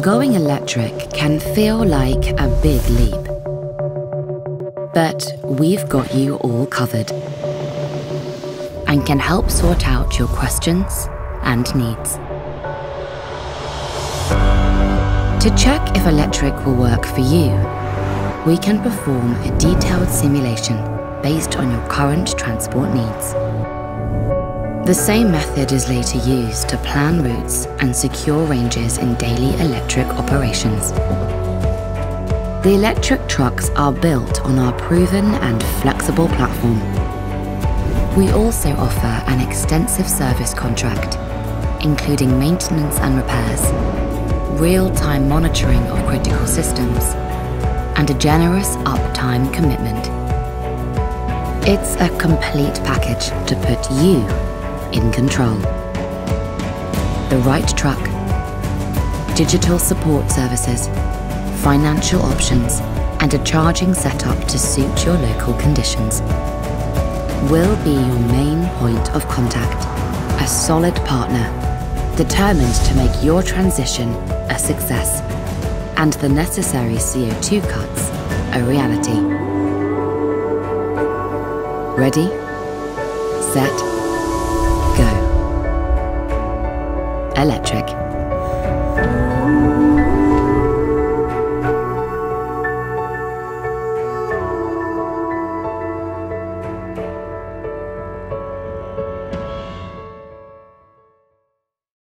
Going electric can feel like a big leap. But we've got you all covered and can help sort out your questions and needs. To check if electric will work for you, we can perform a detailed simulation based on your current transport needs. The same method is later used to plan routes and secure ranges in daily electric operations. The electric trucks are built on our proven and flexible platform. We also offer an extensive service contract, including maintenance and repairs, real-time monitoring of critical systems, and a generous uptime commitment. It's a complete package to put you in control. The right truck, digital support services, financial options, and a charging setup to suit your local conditions. We'll be your main point of contact, a solid partner, determined to make your transition a success and the necessary CO2 cuts a reality. Ready, set, go. Electric.